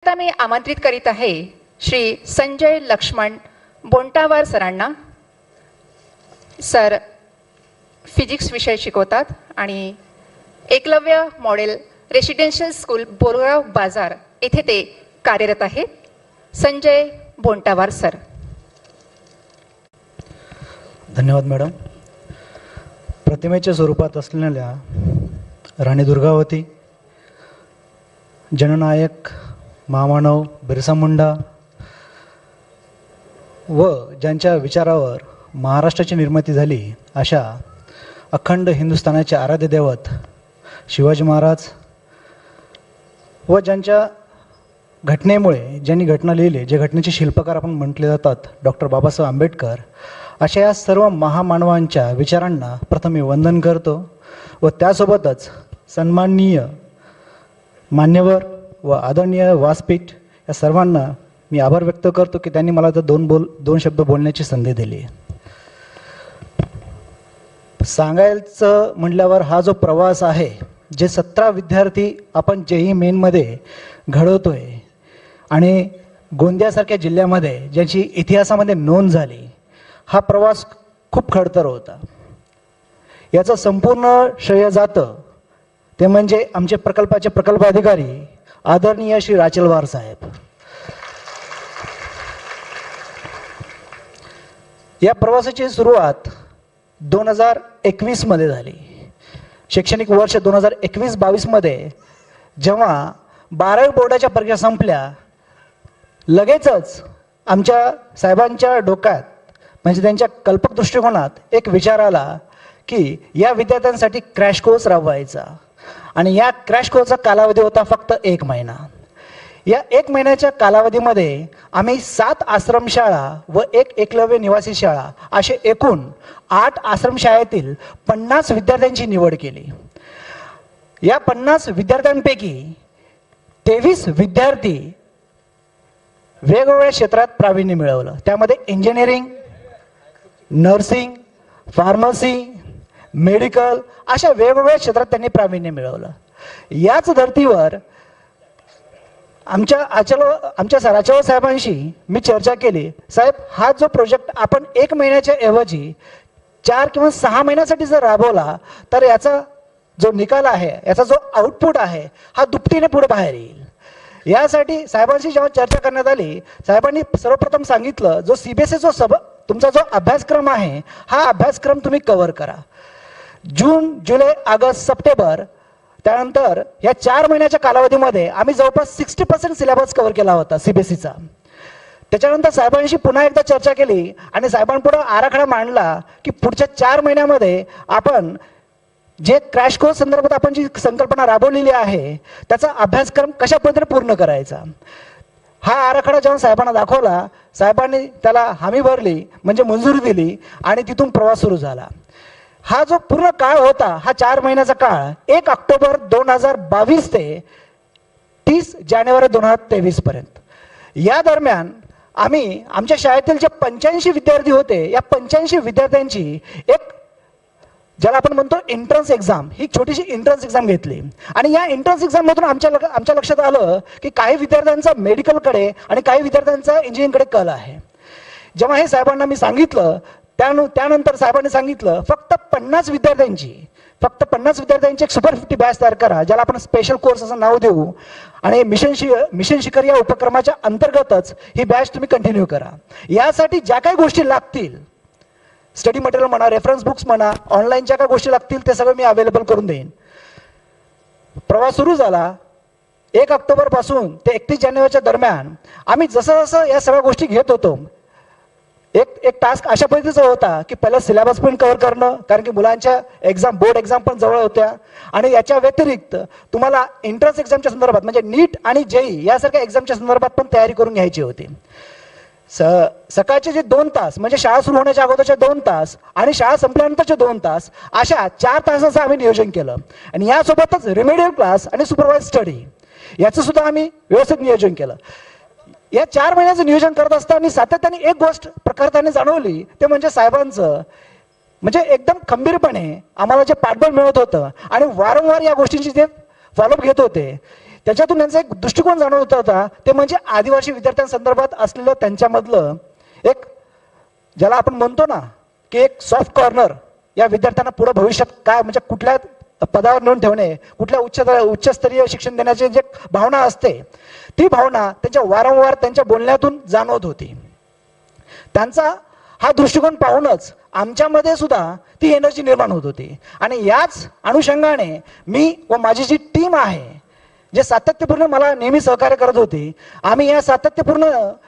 आता मी आमंत्रित करीत आहे श्री संजय लक्ष्मण बोंटावार सरांना. सर फिजिक्स विषय शिकवतात आणि Eklavya model residential school Borgaon बाजार येथे ते कार्यरत आहेत. संजय बोंटावार सर. धन्यवाद मॅडम. प्रतिमेच्या स्वरूपात असलेल्या राणी दुर्गावती, जननायक महामानव बिरसा मुंडा व ज्यांच्या विचारावर महाराष्ट्राची निर्मिती झाली अशा अखंड हिंदुस्थानाचे आराध्य दैवत शिवाजी महाराज व ज्यांच्या घटनेमुळे ज्यांनी घटना लिहिली, जे घटनेचे शिल्पकार आपण म्हटले जातात डॉक्टर बाबासाहेब आंबेडकर, अशा या सर्व महामानवांच्या विचारांना प्रथम मी वंदन करतो व त्यासोबतच सन्माननीय मान्यवर व आदरणीय व्यासपीठ या सर्वांना मी आभार व्यक्त करतो की त्यांनी मला तर दोन शब्द बोलण्याची संधी दिली. सांगायचं म्हटल्यावर हा जो प्रवास आहे, जे 17 विद्यार्थी आपण जेई मेनमध्ये घडवतोय आणि गोंदियासारख्या जिल्ह्यामध्ये ज्याची इतिहासामध्ये नोंद झाली, हा प्रवास खूप खडतर होता. याचं संपूर्ण श्रेय जातं ते म्हणजे आमचे प्रकल्पाचे प्रकल्प अधिकारी आदरणीय श्री राचलवार साहेब. या प्रवासाची सुरुवात 2021 मध्ये झाली. शैक्षणिक वर्ष 2021-22 मध्ये जेव्हा 12वी बोर्डाच्या परीक्षा संपल्या, लगेचच आमच्या साहेबांच्या डोक्यात म्हणजे त्यांच्या कल्पक दृष्टिकोनात एक विचार आला की या विद्यार्थ्यांसाठी क्रॅश कोर्स राबवायचा आणि या क्रॅश कोर्सचा कालावधी होता फक्त 1 महिना. या 1 महिन्याच्या कालावधीमध्ये आम्ही 7 आश्रमशाळा व 1 एकलव्य निवासी शाळा असे एकूण 8 आश्रमशाळेतील 50 विद्यार्थ्यांची निवड केली. या 50 विद्यार्थ्यांपैकी 23 विद्यार्थी वेगवेगळ्या क्षेत्रात प्रावीण्य मिळवलं. त्यामध्ये इंजिनिअरिंग, नर्सिंग, फार्मसी, मेडिकल अशा वेगवेगळ्या क्षेत्रात त्यांनी प्रावीण्य मिळवलं. याच धर्तीवर आमच्या राचलवार साहेबांशी मी चर्चा केली. साहेब, हा जो प्रोजेक्ट आपण 1 महिन्याच्या ऐवजी 4 किंवा 6 महिन्यासाठी जर राबवला तर याचा जो निकाल आहे, याचा जो आउटपुट आहे, हा दुपटीने पुढे बाहेर येईल. यासाठी साहेबांशी जेव्हा चर्चा करण्यात आली, साहेबांनी सर्वप्रथम सांगितलं जो CBSE तुमचा जो अभ्यासक्रम आहे, हा अभ्यासक्रम तुम्ही कव्हर करा. जून, जुलै, ऑगस्ट, सप्टेंबर, त्यानंतर या 4 महिन्याच्या कालावधीमध्ये आम्ही जवळपास 60% सिलेबस कव्हर केला होता CBSEचा. त्याच्यानंतर साहेबांशी पुन्हा एकदा चर्चा केली आणि साहेबांपुढे आराखडा मांडला की पुढच्या 4 महिन्यामध्ये आपण जे क्रॅश कोर्स संदर्भात आपण जी संकल्पना राबवलेली आहे त्याचा अभ्यासक्रम कशा पद्धतीने पूर्ण करायचा. हा आराखडा जेव्हा साहेबांना दाखवला, साहेबांनी त्याला हमी भरली म्हणजे मंजुरी दिली आणि तिथून प्रवास सुरू झाला. हा जो पूर्ण काळ होता, हा 4 महिन्याचा काळ 1 ऑक्टोबर 2022 ते 30 जानेवारी 2023 पर्यंत. या दरम्यान आम्ही आमच्या शाळेतील जे 85 विद्यार्थी होते, या 85 विद्यार्थ्यांची एक ज्याला आपण म्हणतो एंट्रन्स एक्झाम, ही छोटीशी एंट्रन्स एक्झाम घेतली. आणि या एंट्रन्स एक्झाम मधून आमच्या लक्षात आलं की काही विद्यार्थ्यांचा मेडिकलकडे आणि काही विद्यार्थ्यांचा इंजिनिअरिंगकडे कल आहे. जेव्हा हे साहेबांना मी सांगितलं, त्यानंतर साहेबांनी सांगितलं फक्त 50 विद्यार्थ्यांची एक सुपर 50 बॅच तयार करा, ज्याला आपण स्पेशल कोर्स असं नाव देऊ आणि मिशन शिखर या उपक्रमाच्या अंतर्गतच ही बॅच तुम्ही कंटिन्यू करा. यासाठी ज्या काही गोष्टी लागतील, स्टडी मटेरियल म्हणा, रेफरन्स बुक्स म्हणा, ऑनलाईनच्या काय गोष्टी लागतील ते सगळं मी अवेलेबल करून देईन. प्रवास सुरू झाला. 1 ऑक्टोबर पासून ते 31 जानेवारीच्या दरम्यान आम्ही जसं जसं या सगळ्या गोष्टी घेत होतो, एक टास्क अशा पद्धतीचा होता की पहिला सिलेबस पण कव्हर करणं, कारण की मुलांच्या बोर्ड एक्झाम पण जवळ होत्या आणि याच्या व्यतिरिक्त तुम्हाला एंट्रन्स एक्झामच्या संदर्भात म्हणजे नीट आणि जेई यासारख्या एक्झामच्या संदर्भात पण तयारी करून घ्यायची होती. सकाळचे जे 2 तास म्हणजे शाळा सुरू होण्याच्या अगोदरचे 2 तास आणि शाळा संपल्यानंतरचे 2 तास अशा 4 तासाचं आम्ही नियोजन केलं. आणि यासोबतच रिमेडियल क्लास आणि सुपरवाइज स्टडी याचं सुद्धा आम्ही व्यवस्थित नियोजन केलं. या 4 महिन्याचं नियोजन करत असताना सातत्याने एक गोष्ट प्रखरतेने जाणवली, ते म्हणजे साहेबांचं म्हणजे एकदम खंबीरपणे आम्हाला जे पाठबळ मिळत होतं आणि वारंवार या गोष्टींची ते फॉलोअप घेत होते, त्याच्यातून त्यांचा एक दृष्टिकोन जाणवत होता, ते म्हणजे आदिवासी विद्यार्थ्यांसंदर्भात असलेलं त्यांच्यामधलं एक, ज्याला आपण म्हणतो ना की एक सॉफ्ट कॉर्नर, या विद्यार्थ्यांना पुढे भविष्यात काय म्हणजे कुठल्या पदावर नेऊन ठेवणे, कुठल्या उच्चस्तरीय शिक्षण देण्याची जे भावना असते, ती भावना त्यांच्या वारंवार त्यांच्या बोलण्यातून जाणवत होती. त्यांचा हा दृष्टिकोन पाहूनच आमच्यामध्ये सुद्धा ती एनर्जी निर्माण होत होती. आणि याच अनुषंगाने मी व माझी जी टीम आहे, जे सातत्यपूर्ण मला नेहमी सहकार्य करत होती, आम्ही या सातत्यपूर्ण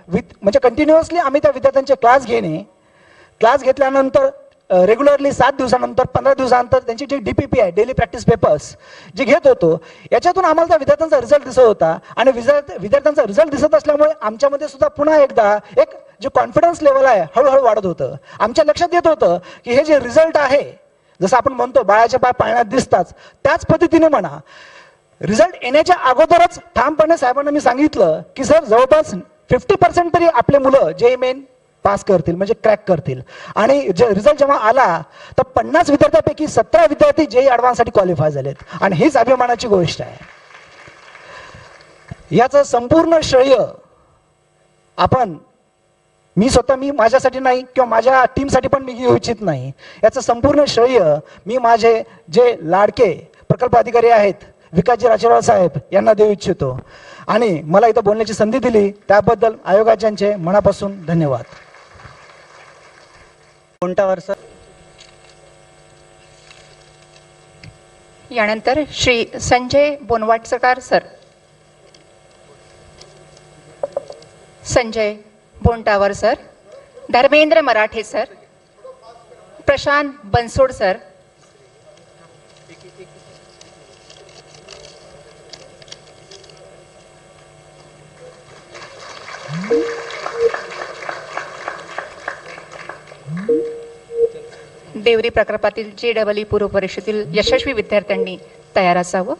म्हणजे कंटिन्युअसली आम्ही त्या विद्यार्थ्यांचे क्लास घेतल्यानंतर रेग्युलरली 7 दिवसानंतर 15 दिवसानंतर त्यांची जी DPP आहे, डेली प्रॅक्टिस पेपर्स जे घेत होतो, याच्यातून आम्हाला त्या विद्यार्थ्यांचा रिझल्ट दिसत होता. आणि विद्यार्थ्यांचा रिझल्ट दिसत असल्यामुळे आमच्यामध्ये सुद्धा पुन्हा एकदा एक जे कॉन्फिडन्स लेवल आहे हळूहळू वाढत होतं. आमच्या लक्षात येत होतं की हे जे रिझल्ट आहे, जसं आपण म्हणतो बाळाच्या पाय पाळण्यात दिसतात, त्याच पद्धतीने म्हणा, रिझल्ट येण्याच्या अगोदरच ठामपणे साहेबांना मी सांगितलं की सर, जवळपास 50% तरी आपले मुलं जे मेन पास करतील, म्हणजे क्रॅक करतील. आणि जे रिझल्ट जेव्हा आला तर 50 विद्यार्थ्यांपैकी 17 विद्यार्थी JEE ॲडव्हान्ससाठी क्वालिफाय झालेत. आणि हीच अभिमानाची गोष्ट आहे. याचं संपूर्ण श्रेय मी माझ्यासाठी नाही किंवा माझ्या टीमसाठी पण मी घेऊ इच्छित नाही. याचं संपूर्ण श्रेय मी माझे जे लाडके प्रकल्प अधिकारी आहेत विकासजी राचेवाल साहेब यांना देऊ इच्छितो. आणि मला इथं बोलण्याची संधी दिली त्याबद्दल आयोगाच्यांचे मनापासून धन्यवाद. बोंटावर सर. यानंतर श्री संजय बोनवाटकर सर. संजय बोंटावर सर, धर्मेंद्र मराठे सर, प्रशांत बनसोड सर, देवरी प्रकल्पातील JEE पूर्व परीक्षेतील यशस्वी विद्यार्थ्यांनी तयार असावं.